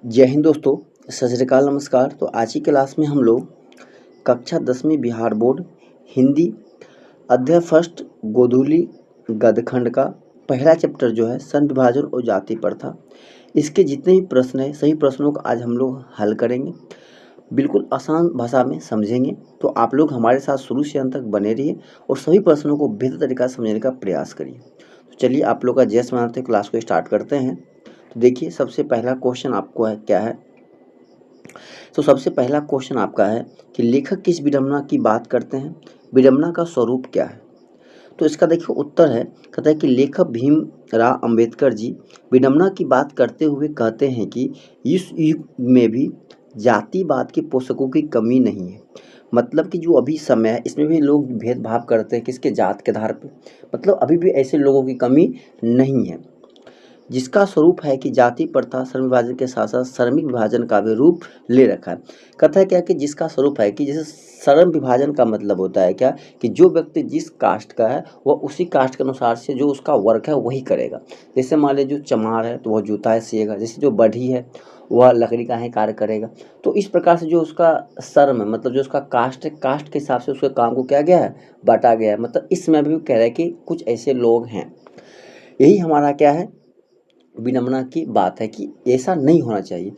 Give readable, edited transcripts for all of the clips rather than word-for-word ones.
जय हिंद दोस्तों। सत श्री अकाल, नमस्कार। तो आज की क्लास में हम लोग कक्षा 10वीं बिहार बोर्ड हिंदी अध्याय फर्स्ट गोधूली गदखंड का पहला चैप्टर जो है सन विभाजन और जाति प्रथा, इसके जितने भी प्रश्न हैं सभी प्रश्नों को आज हम लोग हल करेंगे। बिल्कुल आसान भाषा में समझेंगे। तो आप लोग हमारे साथ शुरू से अंत तक बने रहिए और सभी प्रश्नों को बेहतर तरीका से समझने का प्रयास करिए। तो चलिए आप लोग का जैसे बनाते क्लास को स्टार्ट करते हैं। तो देखिए सबसे पहला क्वेश्चन आपको है क्या है। तो सबसे पहला क्वेश्चन आपका है कि लेखक किस विडंबना की बात करते हैं, विडंबना का स्वरूप क्या है। तो इसका देखिए उत्तर है, कहता है कि लेखक भीमराव अंबेडकर जी विडंबना की बात करते हुए कहते हैं कि इस युग में भी जातिवाद के पोषकों की कमी नहीं है। मतलब कि जो अभी समय है इसमें भी लोग भेदभाव करते हैं किसके, जात के आधार पर। मतलब अभी भी ऐसे लोगों की कमी नहीं है, जिसका स्वरूप है कि जाति प्रथा श्रम विभाजन के साथ साथ श्रमिक विभाजन का भी रूप ले रखा है। कथा है क्या कि जिसका स्वरूप है कि जैसे श्रम विभाजन का मतलब होता है क्या कि जो व्यक्ति जिस कास्ट का है वह उसी कास्ट के अनुसार से जो उसका वर्क है वही करेगा। जैसे मान लीजिए जो चमार है तो वह जूता सिएगा, जैसे जो बढ़ी है वह लकड़ी का ही कार्य करेगा। तो इस प्रकार से जो उसका श्रम है मतलब जो उसका कास्ट है, कास्ट के हिसाब से उसके काम को क्या गया है, बांटा गया है। मतलब इसमें भी कह रहा है कि कुछ ऐसे लोग हैं। यही हमारा क्या है, विडंबना की बात है कि ऐसा नहीं होना चाहिए।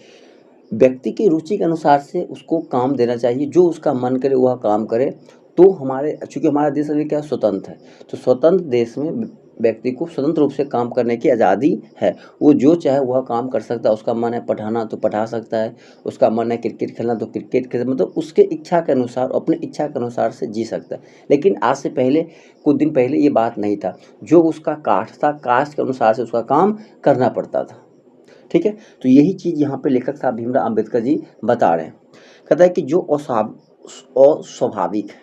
व्यक्ति की रुचि के अनुसार से उसको काम देना चाहिए, जो उसका मन करे वह काम करे। तो हमारे चूँकि हमारा देश अभी क्या स्वतंत्र है, तो स्वतंत्र देश में व्यक्ति को स्वतंत्र रूप से काम करने की आज़ादी है। वो जो चाहे वह काम कर सकता है। उसका मन है पढ़ाना तो पढ़ा सकता है, उसका मन है क्रिकेट खेलना तो क्रिकेट खेल, मतलब उसके इच्छा के अनुसार अपने इच्छा के अनुसार से जी सकता है। लेकिन आज से पहले कुछ दिन पहले ये बात नहीं था। जो उसका कास्ट था, कास्ट के अनुसार से उसका काम करना पड़ता था। ठीक है, तो यही चीज़ यहाँ पे लेखक साहब भीमराव अंबेडकर जी बता रहे हैं। कहता है कि जो अस्वाभाविक है।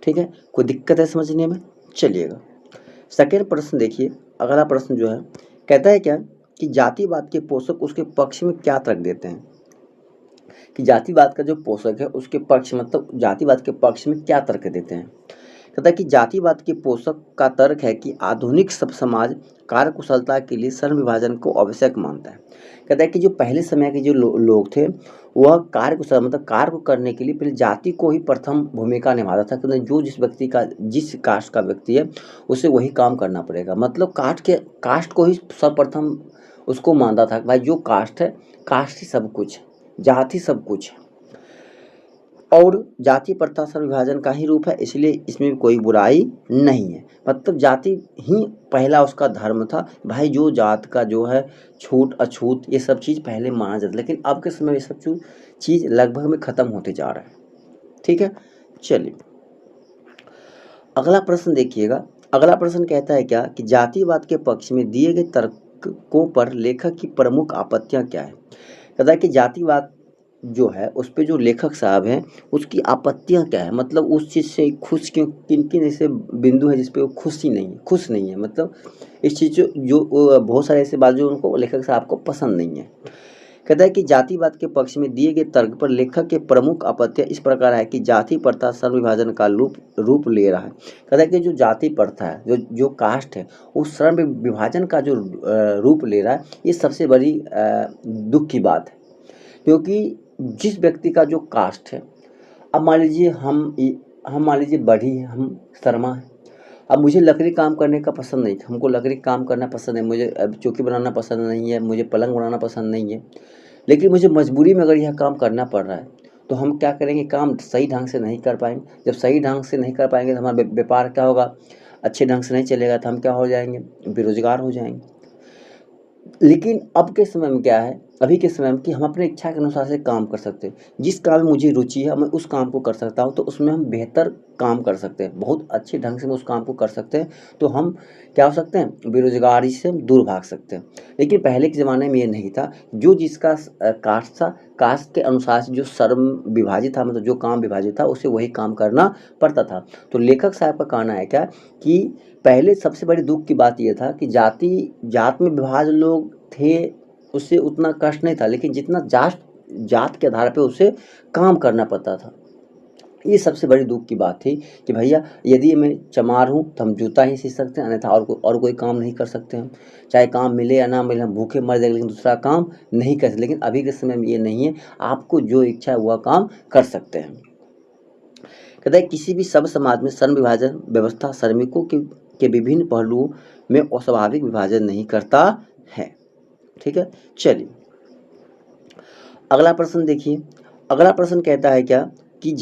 ठीक है, कोई दिक्कत है समझने में? चलिएगा सेकेंड प्रश्न देखिए। अगला प्रश्न जो है कहता है क्या कि जातिवाद के पोषक उसके पक्ष में क्या तर्क देते हैं। कि जातिवाद का जो पोषक है उसके पक्ष मतलब जातिवाद के पक्ष में क्या तर्क देते हैं। कहता है कि जातिवाद के पोषक का तर्क है कि आधुनिक सब समाज कार्य कुशलता के लिए श्रम विभाजन को आवश्यक मानता है। कहता है कि जो पहले समय के जो लोग थे वह कार्य कुशल मतलब कार्य को करने के लिए पहले जाति को ही प्रथम भूमिका निभाता था। क्योंकि जो जिस व्यक्ति का जिस कास्ट का व्यक्ति है उसे वही काम करना पड़ेगा। मतलब कास्ट को ही सर्वप्रथम उसको मानता था भाई जो कास्ट है, कास्ट ही सब कुछ है, जाति सब कुछ है। और जाति प्रथा श्रम विभाजन का ही रूप है, इसलिए इसमें कोई बुराई नहीं है। मतलब जाति ही पहला उसका धर्म था। भाई जो जात का जो है छूत अछूत ये सब चीज़ पहले माना जाता, लेकिन अब के समय ये सब चीज़ लगभग में ख़त्म होते जा रहा है। ठीक है, चलिए अगला प्रश्न देखिएगा। अगला प्रश्न कहता है क्या कि जातिवाद के पक्ष में दिए गए तर्कों पर लेखक की प्रमुख आपत्तियाँ क्या है। कहता है कि जातिवाद जो है उस पे जो लेखक साहब हैं उसकी आपत्तियां क्या है, मतलब उस चीज़ से खुश क्यों, किन किन ऐसे बिंदु है जिस पे वो खुश नहीं है। मतलब इस चीज़ जो बहुत सारे ऐसे बात जो उनको लेखक साहब को पसंद नहीं है। कहता है कि जातिवाद के पक्ष में दिए गए तर्क पर लेखक के प्रमुख आपत्तियां इस प्रकार है कि जाति प्रथा श्रम विभाजन का रूप ले रहा है। कहता है कि जो जाति प्रथा है, जो कास्ट है, वो श्रम विभाजन का जो रूप ले रहा है, ये सबसे बड़ी दुख की बात है। क्योंकि जिस व्यक्ति का जो कास्ट है, अब मान लीजिए हम मान लीजिए बढ़ी है, हम शर्मा है। अब मुझे लकड़ी काम करने का पसंद नहीं था, हमको लकड़ी काम करना पसंद है, मुझे अब चौकी बनाना पसंद नहीं है, मुझे पलंग बनाना पसंद नहीं है। लेकिन मुझे मजबूरी में अगर यह काम करना पड़ रहा है तो हम क्या करेंगे, काम सही ढंग से नहीं कर पाएंगे। जब सही ढंग से नहीं कर पाएंगे तो हमारा व्यापार क्या होगा, अच्छे ढंग से नहीं चलेगा, तो हम क्या हो जाएंगे, बेरोजगार हो जाएंगे। लेकिन अब के समय में क्या है, अभी के समय में कि हम अपने इच्छा के अनुसार से काम कर सकते हैं। जिस काम में मुझे रुचि है मैं उस काम को कर सकता हूँ, तो उसमें हम बेहतर काम कर सकते हैं, बहुत अच्छे ढंग से हम उस काम को कर सकते हैं। तो हम क्या हो सकते हैं, बेरोजगारी से हम दूर भाग सकते हैं। लेकिन पहले के ज़माने में ये नहीं था। जो जिसका कास्ट था, कास्ट के अनुसार से जो श्रम विभाजित था, मतलब जो काम विभाजित था उसे वही काम करना पड़ता था। तो लेखक साहब का कहना है क्या कि पहले सबसे बड़ी दुख की बात यह था कि जात में विभाजन लोग थे, उससे उतना कष्ट नहीं था। लेकिन जितना जात के आधार पे उसे काम करना पड़ता था। ये सबसे बड़ी दुख की बात थी कि भैया यदि मैं चमार हूँ तो हम जूता ही सी सकते हैं, अन्यथा और कोई काम नहीं कर सकते हम। चाहे काम मिले या ना मिले, हम भूखे मर जाएंगे लेकिन दूसरा काम नहीं कर सकते। लेकिन अभी के समय में ये नहीं है, आपको जो इच्छा है वह काम कर सकते हैं। कहता है किसी भी सब समाज में श्रम विभाजन व्यवस्था श्रमिकों के विभिन्न पहलुओं में अस्वाभाविक विभाजन नहीं करता है। ठीक है, चलिए अगला प्रश्न देखिए। अगला प्रश्न कहता है क्या कि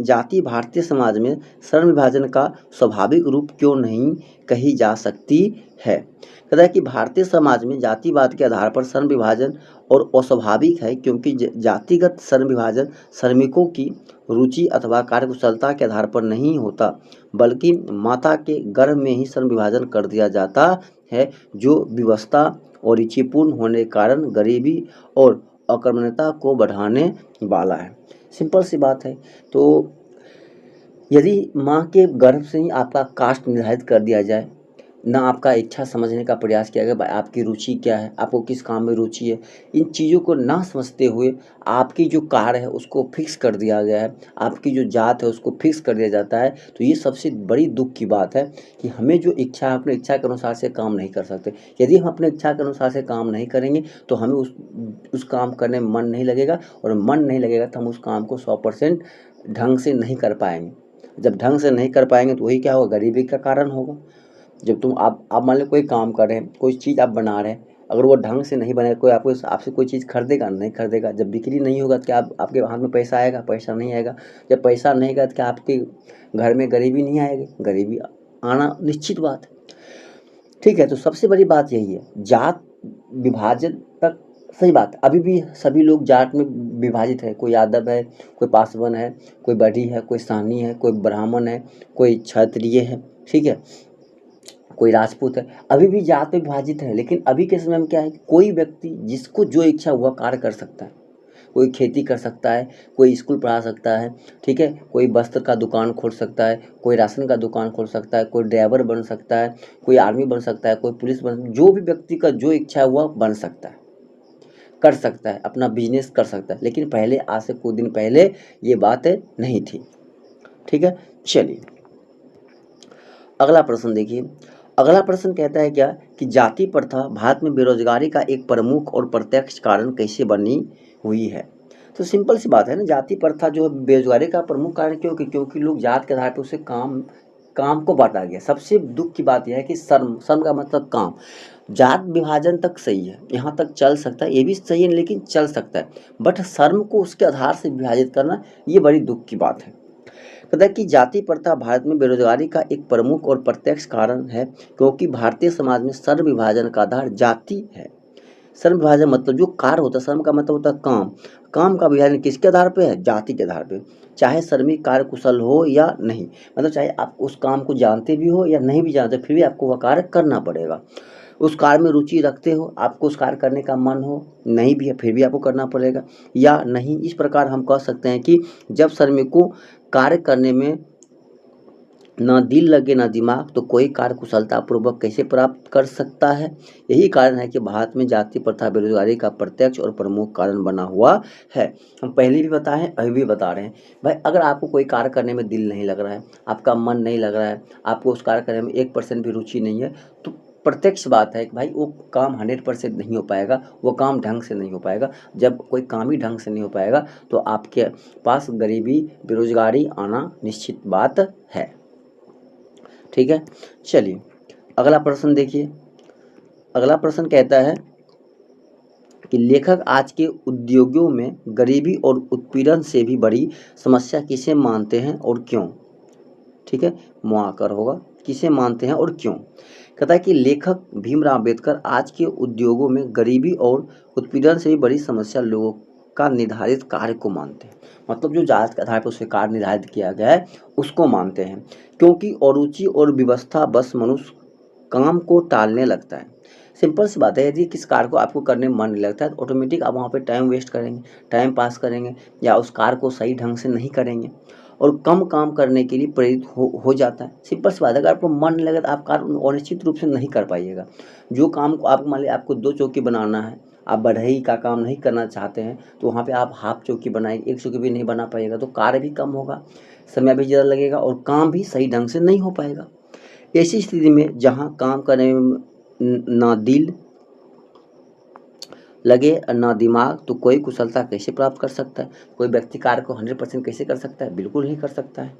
जाति भारतीय समाज में श्रम विभाजन का स्वाभाविक रूप क्यों नहीं कही जा सकती है। कहता है कि भारतीय समाज में जातिवाद के आधार पर श्रम विभाजन और अस्वाभाविक है, क्योंकि जातिगत श्रम विभाजन श्रमिकों की रुचि अथवा कार्यकुशलता के आधार पर नहीं होता, बल्कि माता के गर्भ में ही श्रम विभाजन कर दिया जाता है, जो विवशता और रुचिपूर्ण होने के कारण गरीबी और अकर्मण्यता को बढ़ाने वाला है। सिंपल सी बात है। तो यदि माँ के गर्भ से ही आपका कास्ट निर्धारित कर दिया जाए, ना आपका इच्छा समझने का प्रयास किया गया आपकी रुचि क्या है, आपको किस काम में रुचि है, इन चीज़ों को ना समझते हुए आपकी जो कार्य है उसको फिक्स कर दिया गया है, आपकी जो जात है उसको फिक्स कर दिया जाता है, तो ये सबसे बड़ी दुख की बात है कि हमें जो इच्छा है अपने इच्छा के अनुसार से काम नहीं कर सकते। यदि हम अपने इच्छा के अनुसार से काम नहीं करेंगे तो हमें उस काम करने में मन नहीं लगेगा, और मन नहीं लगेगा तो हम उस काम को 100% ढंग से नहीं कर पाएंगे। जब ढंग से नहीं कर पाएंगे तो वही क्या होगा, गरीबी का कारण होगा। जब तुम आप मान लो कोई काम कर रहे हैं, कोई चीज़ आप बना रहे हैं, अगर वो ढंग से नहीं बने, कोई आपसे कोई चीज़ खरीदेगा नहीं खरीदेगा। जब बिक्री नहीं होगा तो क्या आपके हाथ में पैसा आएगा, पैसा नहीं आएगा। जब पैसा नहीं आएगा तो क्या आपके घर में गरीबी नहीं आएगी, गरीबी आना निश्चित बात है। ठीक है, तो सबसे बड़ी बात यही है, जात विभाजन तक सही बात। अभी भी सभी लोग जाट में विभाजित है, कोई यादव है, कोई पासवान है, कोई बड़ी है, कोई साहनी है, कोई ब्राह्मण है, कोई क्षत्रिय है, ठीक है, कोई राजपूत है, अभी भी जात में विभाजित है। लेकिन अभी के समय में क्या है, कोई व्यक्ति जिसको जो इच्छा हुआ कार्य कर सकता है। कोई खेती कर सकता है, कोई स्कूल पढ़ा सकता है, ठीक है, कोई वस्त्र का दुकान खोल सकता है, कोई राशन का दुकान खोल सकता है, कोई ड्राइवर बन सकता है, कोई आर्मी बन सकता है, कोई पुलिस जो भी व्यक्ति का जो इच्छा है वह बन सकता है, कर सकता है, अपना बिजनेस कर सकता है। लेकिन पहले, आज से कुछ दिन पहले ये बात नहीं थी। ठीक है, चलिए अगला प्रश्न देखिए। अगला प्रश्न कहता है क्या कि जाति प्रथा भारत में बेरोजगारी का एक प्रमुख और प्रत्यक्ष कारण कैसे बनी हुई है। तो सिंपल सी बात है ना, जाति प्रथा जो है बेरोजगारी का प्रमुख कारण क्योंकि लोग जात के आधार पर उसे काम को बांटा गया। सबसे दुख की बात यह है कि श्रम का मतलब काम। जात विभाजन तक सही है, यहाँ तक चल सकता है, ये भी सही है लेकिन चल सकता है, बट श्रम को उसके आधार से विभाजित करना ये बड़ी दुख की बात है। कहता है कि जाति प्रथा भारत में बेरोजगारी का एक प्रमुख और प्रत्यक्ष कारण है, क्योंकि भारतीय समाज में श्रम विभाजन का आधार जाति है। श्रम विभाजन मतलब जो कार्य होता है, श्रम का मतलब होता है काम। काम का विभाजन किसके आधार पे है, जाति के आधार पे। चाहे श्रमिक कार्य कुशल हो या नहीं, मतलब चाहे आप उस काम को जानते भी हो या नहीं भी जानते, फिर भी आपको वह कार्य करना पड़ेगा। उस कार्य में रुचि रखते हो, आपको उस कार्य करने का मन हो, नहीं भी है फिर भी आपको करना पड़ेगा या नहीं। इस प्रकार हम कह सकते हैं कि जब श्रमिकों कार्य करने में ना दिल लगे ना दिमाग, तो कोई कार्य कुशलता पूर्वक कैसे प्राप्त कर सकता है। यही कारण है कि भारत में जाति प्रथा बेरोजगारी का प्रत्यक्ष और प्रमुख कारण बना हुआ है। हम पहले भी बताए हैं, अभी भी बता रहे हैं। भाई अगर आपको कोई कार्य करने में दिल नहीं लग रहा है, आपका मन नहीं लग रहा है, आपको उस कार्य करने में 1% भी रुचि नहीं है, तो प्रत्यक्ष बात है कि भाई वो काम 100% नहीं हो पाएगा, वो काम ढंग से नहीं हो पाएगा। जब कोई काम ही ढंग से नहीं हो पाएगा तो आपके पास गरीबी बेरोजगारी आना निश्चित बात है। ठीक है, चलिए अगला प्रश्न देखिए। अगला प्रश्न कहता है कि लेखक आज के उद्योगों में गरीबी और उत्पीड़न से भी बड़ी समस्या किसे मानते हैं और क्यों। ठीक है, मुआकर होगा, किसे मानते हैं और क्यों। कहता है कि लेखक भीमराव अम्बेडकर आज के उद्योगों में गरीबी और उत्पीड़न से भी बड़ी समस्या लोगों का निर्धारित कार्य को मानते हैं। मतलब जो जात के आधार पर उसके कार्य निर्धारित किया गया है उसको मानते हैं, क्योंकि अरुचि और व्यवस्था बस मनुष्य काम को टालने लगता है। सिंपल सी बात है, यदि किस कार्य को आपको करने में मन नहीं लगता है तो ऑटोमेटिक आप वहाँ पे टाइम वेस्ट करेंगे, टाइम पास करेंगे, या उस कार्य को सही ढंग से नहीं करेंगे और कम काम करने के लिए प्रेरित हो जाता है। सिंपल सी बात है, अगर आपको मन नहीं लगे तो आप कार्य अनिश्चित रूप से नहीं कर पाइएगा। जो काम को आप मान लीजिए आपको 2 चौकी बनाना है, आप बढ़ई का काम नहीं करना चाहते हैं तो वहाँ पे आप हाफ चौकी बनाएंगे, एक चौकी भी नहीं बना पाइएगा तो कार्य भी कम होगा, समय भी ज़्यादा लगेगा और काम भी सही ढंग से नहीं हो पाएगा। ऐसी स्थिति में जहाँ काम करने में ना दिल लगे और ना दिमाग, तो कोई कुशलता कैसे प्राप्त कर सकता है? कोई व्यक्ति कार्य को 100% कैसे कर सकता है? बिल्कुल नहीं कर सकता है।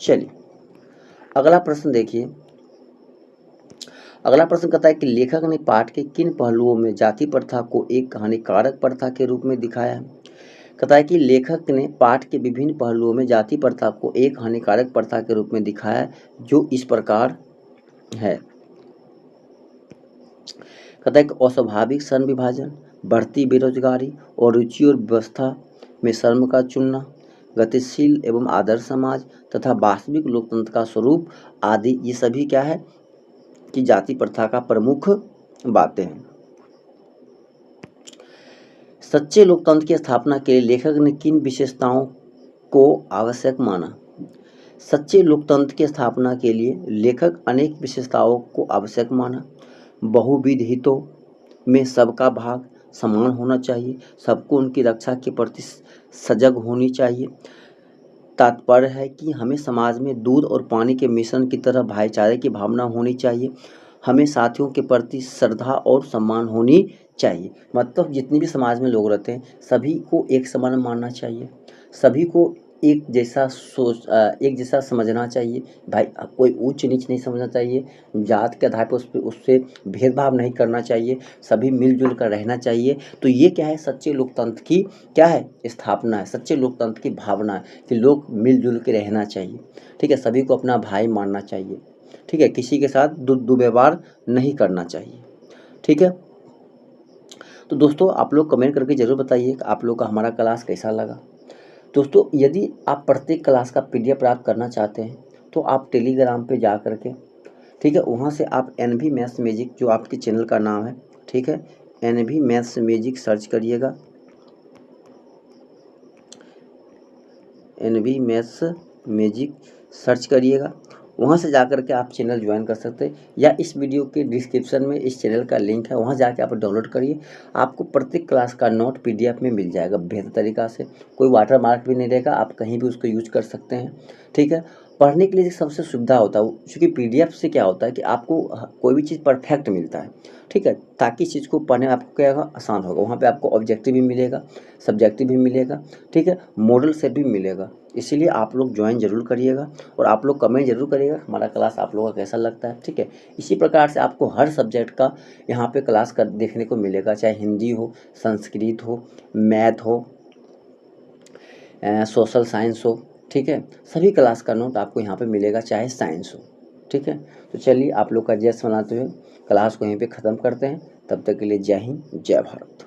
चलिए अगला प्रश्न देखिए। अगला प्रश्न कहता है कि लेखक ने पाठ के किन पहलुओं में जाति प्रथा को एक हानिकारक प्रथा के रूप में दिखाया है? कहता है कि लेखक ने पाठ के विभिन्न पहलुओं में जाति प्रथा को एक हानिकारक प्रथा के रूप में दिखाया है, जो इस प्रकार है। कहता है कि अस्वाभाविक श्रम विभाजन, बढ़ती बेरोजगारी और रुचि और व्यवस्था में श्रम का चुनना, गतिशील एवं आदर्श समाज तथा वास्तविक लोकतंत्र का स्वरूप आदि, ये सभी क्या है कि जाति प्रथा का प्रमुख बातें हैं। सच्चे लोकतंत्र की स्थापना के लिए लेखक ने किन विशेषताओं को आवश्यक माना? सच्चे लोकतंत्र की स्थापना के लिए लेखक अनेक विशेषताओं को आवश्यक माना। बहुविध हितों में सबका भाग समान होना चाहिए, सबको उनकी रक्षा के प्रति सजग होनी चाहिए। तात्पर्य है कि हमें समाज में दूध और पानी के मिश्रण की तरह भाईचारे की भावना होनी चाहिए। हमें साथियों के प्रति श्रद्धा और सम्मान होनी चाहिए। मतलब जितनी भी समाज में लोग रहते हैं सभी को एक समान मानना चाहिए, सभी को एक जैसा एक जैसा समझना चाहिए। भाई कोई ऊंच नीच नहीं समझना चाहिए, जात के आधार पर उससे भेदभाव नहीं करना चाहिए, सभी मिलजुल कर रहना चाहिए। तो ये क्या है, सच्चे लोकतंत्र की क्या है स्थापना है, सच्चे लोकतंत्र की भावना है कि लोग मिलजुल के रहना चाहिए। ठीक है, सभी को अपना भाई मानना चाहिए। ठीक है, किसी के साथ दुर्व्यवहार नहीं करना चाहिए। ठीक है, तो दोस्तों आप लोग कमेंट करके ज़रूर बताइए कि आप लोग का हमारा क्लास कैसा लगा। दोस्तों यदि आप प्रत्येक क्लास का PDF प्राप्त करना चाहते हैं तो आप टेलीग्राम पे जा करके, ठीक है, वहाँ से आप NV मैथ्स मैजिक, जो आपके चैनल का नाम है, ठीक है, NV मैथ्स मैजिक सर्च करिएगा, NV मैथ्स मैजिक सर्च करिएगा। वहाँ से जा कर के आप चैनल ज्वाइन कर सकते हैं, या इस वीडियो के डिस्क्रिप्शन में इस चैनल का लिंक है, वहाँ जाके आप डाउनलोड करिए। आपको प्रत्येक क्लास का नोट PDF में मिल जाएगा बेहतर तरीक़ा से, कोई वाटर मार्क भी नहीं रहेगा, आप कहीं भी उसको यूज कर सकते हैं। ठीक है, पढ़ने के लिए सबसे सुविधा होता है, क्योंकि PDF से क्या होता है कि आपको कोई भी चीज़ परफेक्ट मिलता है। ठीक है, ताकि इस चीज़ को पढ़ने में आपको क्या होगा, आसान होगा। वहाँ पे आपको ऑब्जेक्टिव भी मिलेगा, सब्जेक्टिव भी मिलेगा, ठीक है, मॉडल सेट भी मिलेगा। इसीलिए आप लोग ज्वाइन जरूर करिएगा और आप लोग कमेंट जरूर करिएगा हमारा क्लास आप लोगों का कैसा लगता है। ठीक है, इसी प्रकार से आपको हर सब्जेक्ट का यहाँ पे क्लास कर देखने को मिलेगा, चाहे हिंदी हो, संस्कृत हो, मैथ हो, सोशल साइंस हो। ठीक है, सभी क्लास का नोट आपको यहाँ पे मिलेगा, चाहे साइंस हो। ठीक है, तो चलिए आप लोग का जश्न मनाते हुए क्लास को यहीं पे ख़त्म करते हैं। तब तक के लिए जय हिंद, जय भारत।